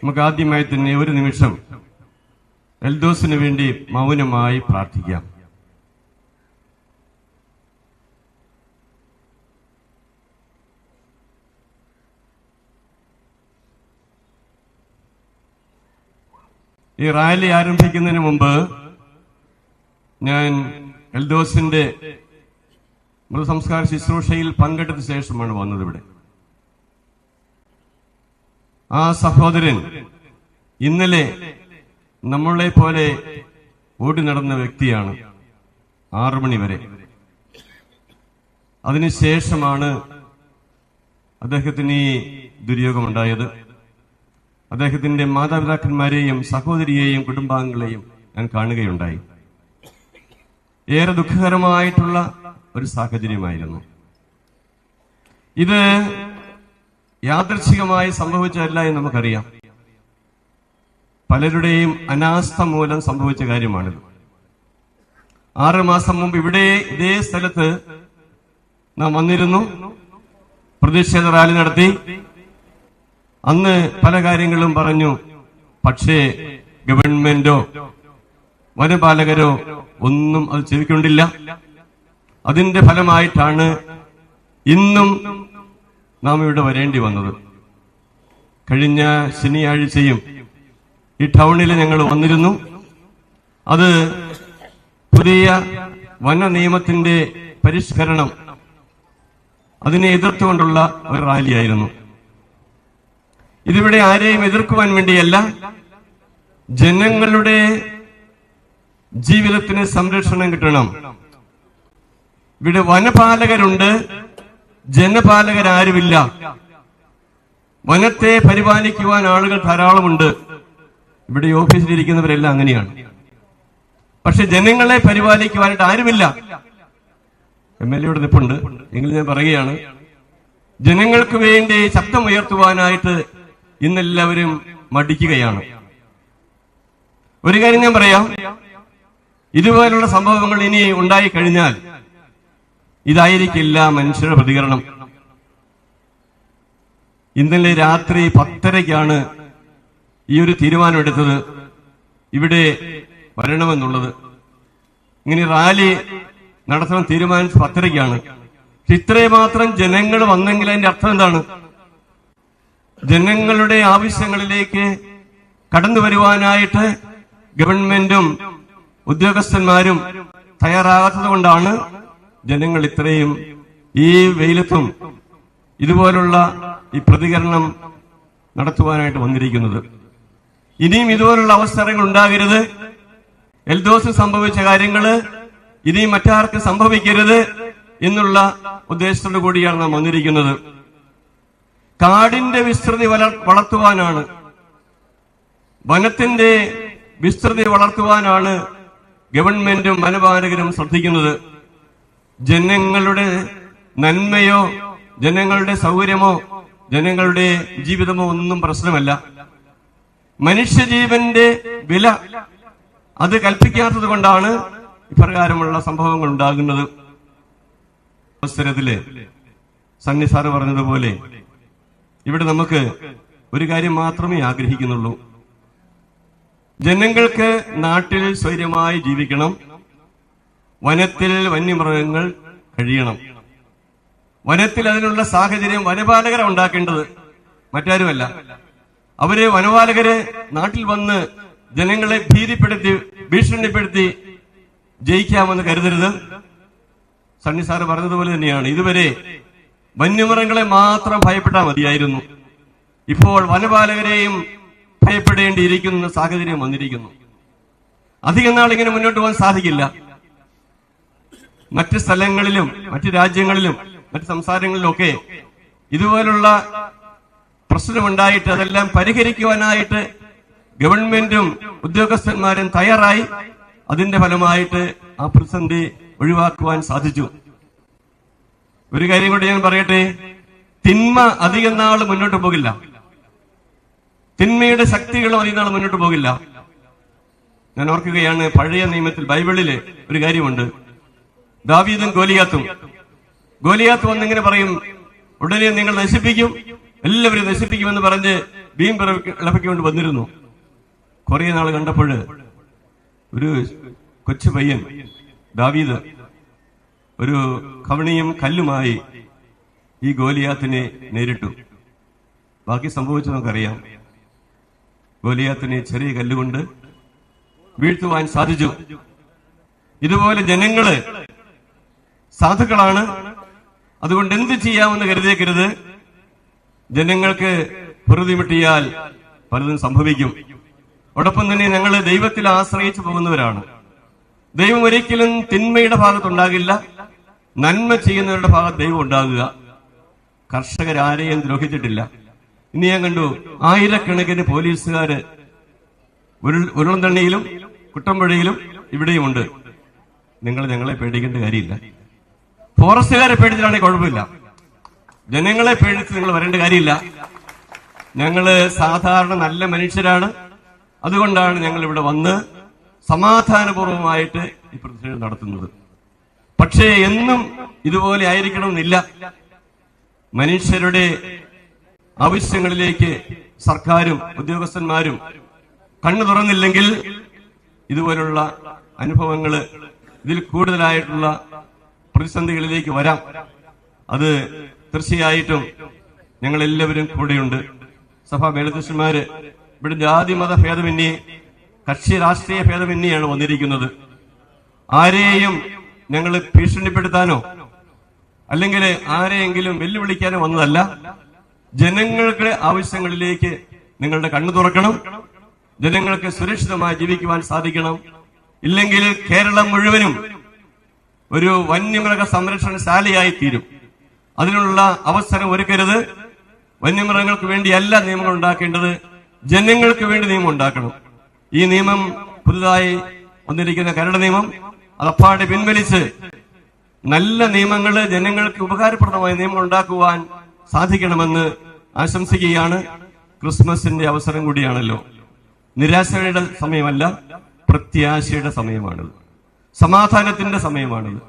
നമുക്ക് ആദ്യമായി തന്നെ ഒരു നിമിഷം എൽദോസിന് വേണ്ടി മൗനമായി പ്രാർത്ഥിക്കാം. ഈ റാലി ആരംഭിക്കുന്നതിന് മുമ്പ് ഞാൻ എൽദോസിന്റെ മൃതസംസ്കാര ശുശ്രൂഷയിൽ പങ്കെടുത്ത ശേഷമാണ് വന്നത് ഇവിടെ. ആ സഹോദരൻ ഇന്നലെ നമ്മളെ പോലെ ഓടി നടന്ന വ്യക്തിയാണ് 6 മണി വരെ. അതിനുശേഷമാണ് അദ്ദേഹത്തിന് ഈ ദുര്യോഗമുണ്ടായത്. അദ്ദേഹത്തിന്റെ മാതാപിതാക്കന്മാരെയും സഹോദരിയെയും കുടുംബാംഗങ്ങളെയും ഞാൻ കാണുകയുണ്ടായി. ഏറെ ദുഃഖകരമായിട്ടുള്ള ഒരു സാഹചര്യമായിരുന്നു ഇത്. യാദൃച്ഛികമായി സംഭവിച്ചതല്ല എന്ന് നമുക്കറിയാം. പലരുടെയും അനാസ്ഥ മൂലം സംഭവിച്ച കാര്യമാണിത്. 6 മാസം മുമ്പ് ഇവിടെ ഇതേ സ്ഥലത്ത് നാം വന്നിരുന്നു, പ്രതിഷേധ റാലി നടത്തി. അന്ന് പല കാര്യങ്ങളും പറഞ്ഞു. പക്ഷേ ഗവൺമെന്റോ വനപാലകരോ ഒന്നും അത് ചെവിക്കൊണ്ടില്ല. അതിന്റെ ഫലമായിട്ടാണ് ഇന്നും നാം ഇവിടെ വരേണ്ടി വന്നത്. കഴിഞ്ഞ ശനിയാഴ്ചയും ഈ ടൗണിൽ ഞങ്ങൾ വന്നിരുന്നു. അത് പുതിയ വന നിയമത്തിന്റെ പരിഷ്കരണം, അതിനെ എതിർത്തുകൊണ്ടുള്ള ഒരു റാലിയായിരുന്നു. ഇതിവിടെ ആരെയും എതിർക്കുവാൻ വേണ്ടിയല്ല, ജനങ്ങളുടെ ജീവിതത്തിന് സംരക്ഷണം കിട്ടണം. ഇവിടെ വനപാലകരുണ്ട്, ജനപാലകരാരുമില്ല. വനത്തെ പരിപാലിക്കുവാൻ ആളുകൾ ധാരാളമുണ്ട്. ഇവിടെ ഓഫീസിലിരിക്കുന്നവരെല്ലാം അങ്ങനെയാണ്. പക്ഷെ ജനങ്ങളെ പരിപാലിക്കുവാനായിട്ട് ആരുമില്ല. MLA യുടെ നിപ്പുണ്ട് എങ്കിലും ഞാൻ പറയുകയാണ്, ജനങ്ങൾക്ക് വേണ്ടി ശബ്ദമുയർത്തുവാനായിട്ട് ഇന്നെല്ലാവരും മടിക്കുകയാണ്. ഒരു കാര്യം ഞാൻ പറയാം, ഇതുപോലുള്ള സംഭവങ്ങൾ ഇനി ഉണ്ടായി കഴിഞ്ഞാൽ ഇതായിരിക്കില്ല മനുഷ്യരുടെ പ്രതികരണം. ഇന്നലെ രാത്രി 10:30-ക്കാണ് ഈ ഒരു തീരുമാനമെടുത്തത്, ഇവിടെ വരണമെന്നുള്ളത്. ഇങ്ങനെ റാലി നടത്താൻ തീരുമാനിച്ച് 10:30-ക്കാണ്. ഇത്രയും മാത്രം ജനങ്ങൾ വന്നെങ്കിൽ അതിന്റെ അർത്ഥം എന്താണ്? ജനങ്ങളുടെ ആവശ്യങ്ങളിലേക്ക് കടന്നു വരുവാനായിട്ട് ഗവൺമെന്റും ഉദ്യോഗസ്ഥന്മാരും തയ്യാറാകാത്തത് കൊണ്ടാണ് ജനങ്ങൾ ഇത്രയും ഈ വെയിലത്തും ഇതുപോലുള്ള ഈ പ്രതികരണം നടത്തുവാനായിട്ട് വന്നിരിക്കുന്നത്. ഇനിയും ഇതുപോലുള്ള അവസരങ്ങൾ ഉണ്ടാകരുത്. എൽദോസിന് സംഭവിച്ച കാര്യങ്ങള് ഇനിയും മറ്റാർക്ക് സംഭവിക്കരുത് എന്നുള്ള ഉദ്ദേശത്തോടു കൂടിയാണ് നാം വന്നിരിക്കുന്നത്. കാടിന്റെ വിസ്തൃതി വളർത്തുവാനാണ്, വനത്തിന്റെ വിസ്തൃതി വളർത്തുവാനാണ് ഗവൺമെന്റും വനപാലകരും ശ്രദ്ധിക്കുന്നത്. ജനങ്ങളുടെ നന്മയോ ജനങ്ങളുടെ സൗകര്യമോ ജനങ്ങളുടെ ജീവിതമോ ഒന്നും പ്രശ്നമല്ല. മനുഷ്യജീവന്റെ വില അത് കൽപ്പിക്കാത്തത് കൊണ്ടാണ് ഇപ്രകാരമുള്ള സംഭവങ്ങൾ ഉണ്ടാകുന്നത്. അവസരത്തില് സണ്ണി സാറ് പറഞ്ഞതുപോലെ ഇവിടെ നമുക്ക് ഒരു കാര്യം മാത്രമേ ആഗ്രഹിക്കുന്നുള്ളൂ. ജനങ്ങൾക്ക് നാട്ടിൽ സ്വൈര്യമായി ജീവിക്കണം, വനത്തിൽ വന്യമൃഗങ്ങൾ കഴിയണം. വനത്തിൽ അതിനുള്ള സാഹചര്യം വനപാലകരെ ഉണ്ടാക്കേണ്ടത്, മറ്റാരുമല്ല. അവര് വനപാലകര് നാട്ടിൽ വന്ന് ജനങ്ങളെ ഭീഷണിപ്പെടുത്തി ജയിക്കാമെന്ന് കരുതരുത്. സണ്ണി സാറ് പറഞ്ഞതുപോലെ തന്നെയാണ്, ഇതുവരെ വന്യമൃഗങ്ങളെ മാത്രം ഭയപ്പെട്ടാൽ മതിയായിരുന്നു. ഇപ്പോൾ വനപാലകരെയും ഭയപ്പെടേണ്ടിയിരിക്കുന്ന സാഹചര്യം വന്നിരിക്കുന്നു. അധികം നാൾ ഇങ്ങനെ മുന്നോട്ട് പോകാൻ സാധിക്കില്ല. മറ്റ് സ്ഥലങ്ങളിലും മറ്റ് രാജ്യങ്ങളിലും മറ്റ് സംസ്ഥാനങ്ങളിലുമൊക്കെ ഇതുപോലുള്ള പ്രശ്നമുണ്ടായിട്ട് അതെല്ലാം പരിഹരിക്കുവാനായിട്ട് ഗവൺമെന്റും ഉദ്യോഗസ്ഥന്മാരും തയ്യാറായി. അതിന്റെ ഫലമായിട്ട് ആ പ്രതിസന്ധി ഒഴിവാക്കുവാൻ സാധിച്ചു. ഒരു കാര്യം കൂടി ഞാൻ പറയട്ടെ, തിന്മ അധികം നാൾ മുന്നോട്ട് പോകില്ല. തിന്മയുടെ ശക്തികളും അധികം നാൾ മുന്നോട്ട് പോകില്ല. ഞാൻ ഓർക്കുകയാണ്, പഴയ നിയമത്തിൽ ബൈബിളില് ഒരു കാര്യമുണ്ട്, ദാവീദും ഗോലിയാത്തും. ഗോലിയാത്ത് വന്നിങ്ങനെ പറയും, ഉടനെ നിങ്ങൾ നശിപ്പിക്കും, എല്ലാവരും നശിപ്പിക്കുമെന്ന് പറഞ്ഞ് ബീം ഇളപ്പിക്കൊണ്ട് വന്നിരുന്നു. കുറെ നാൾ കണ്ടപ്പോൾ ഒരു കൊച്ചു പയ്യൻ ദാവീദ് ഒരു കവണിയും കല്ലുമായി ഈ ഗോലിയാത്തിനെ നേരിട്ടു. ബാക്കി സംഭവിച്ചു നമുക്കറിയാം. ഗോലിയാത്തിനെ ചെറിയ കല്ലുകൊണ്ട് വീഴ്ത്തുവാൻ സാധിച്ചു. ഇതുപോലെ ജനങ്ങള് സാധുക്കളാണ്, അതുകൊണ്ട് എന്ത് ചെയ്യാമെന്ന് കരുതേക്കരുത്. ജനങ്ങൾക്ക് പൊറുതിമുട്ടിയാൽ പലതും സംഭവിക്കും. അതോടൊപ്പം തന്നെ ഞങ്ങൾ ദൈവത്തിൽ ആശ്രയിച്ചു പോകുന്നവരാണ്. ദൈവം ഒരിക്കലും തിന്മയുടെ ഭാഗത്തുണ്ടാകില്ല, നന്മ ചെയ്യുന്നവരുടെ ഭാഗത്ത് ദൈവം ഉണ്ടാകുക. കർഷകരാരെയും ദ്രോഹിച്ചിട്ടില്ല. ഇനി ഞാൻ കണ്ടു ആയിരക്കണക്കിന് പോലീസുകാര് ഉരുളന്തണ്ണിയിലും കുട്ടമ്പുഴയിലും ഇവിടെയുമുണ്ട്. നിങ്ങൾ ഞങ്ങളെ പേടിക്കേണ്ട കാര്യമില്ല. ഫോറസ്റ്റുകാരെ പേടിച്ചിട്ടാണെങ്കിൽ കുഴപ്പമില്ല. ജനങ്ങളെ പേടിച്ച് നിങ്ങൾ വരേണ്ട കാര്യമില്ല. ഞങ്ങള് സാധാരണ നല്ല മനുഷ്യരാണ്. അതുകൊണ്ടാണ് ഞങ്ങൾ ഇവിടെ വന്ന് സമാധാനപൂർവമായിട്ട് ഈ പ്രതിഷേധം നടത്തുന്നത്. പക്ഷേ എന്നും ഇതുപോലെ ആയിരിക്കണമെന്നില്ല. മനുഷ്യരുടെ ആവശ്യങ്ങളിലേക്ക് സർക്കാരും ഉദ്യോഗസ്ഥന്മാരും കണ്ണു തുറന്നില്ലെങ്കിൽ ഇതുപോലുള്ള അനുഭവങ്ങൾ, ഇതിൽ കൂടുതലായിട്ടുള്ള പ്രതിസന്ധികളിലേക്ക് വരാം. അത് തീർച്ചയായിട്ടും ഞങ്ങളെല്ലാവരും കൂടെയുണ്ട്. സഭാ മേലധ്യക്ഷന്മാര് ഇവിടെ ജാതി മത ഭേദമന്യേ, കക്ഷി രാഷ്ട്രീയ ഭേദമന്യെയാണ് വന്നിരിക്കുന്നത്. ആരെയും ഞങ്ങൾ ഭീഷണിപ്പെടുത്താനോ അല്ലെങ്കിൽ ആരെയെങ്കിലും വെല്ലുവിളിക്കാനോ വന്നതല്ല. ജനങ്ങളുടെ ആവശ്യങ്ങളിലേക്ക് നിങ്ങളുടെ കണ്ണു തുറക്കണം. ജനങ്ങൾക്ക് സുരക്ഷിതമായി ജീവിക്കുവാൻ സാധിക്കണം. ഇല്ലെങ്കിൽ കേരളം മുഴുവനും ഒരു വന്യമൃഗ സംരക്ഷണശാലയായി തീരും. അതിനുള്ള അവസരം ഒരുക്കരുത്. വന്യമൃഗങ്ങൾക്ക് വേണ്ടിയല്ല നിയമങ്ങൾ ഉണ്ടാക്കേണ്ടത്, ജനങ്ങൾക്ക് വേണ്ടി നിയമം ഉണ്ടാക്കണം. ഈ നിയമം പുതുതായി വന്നിരിക്കുന്ന കരട് നിയമം അതപ്പാടെ പിൻവലിച്ച് നല്ല നിയമങ്ങള്, ജനങ്ങൾക്ക് ഉപകാരപ്രദമായ നിയമങ്ങൾ ഉണ്ടാക്കുവാൻ സാധിക്കണമെന്ന് ആശംസിക്കുകയാണ്. ക്രിസ്മസിന്റെ അവസരം കൂടിയാണല്ലോ. നിരാശയുടെ സമയമല്ല, പ്രത്യാശയുടെ സമയമാണിത്. സമാധാനത്തിന്റെ സമയമാണിത്.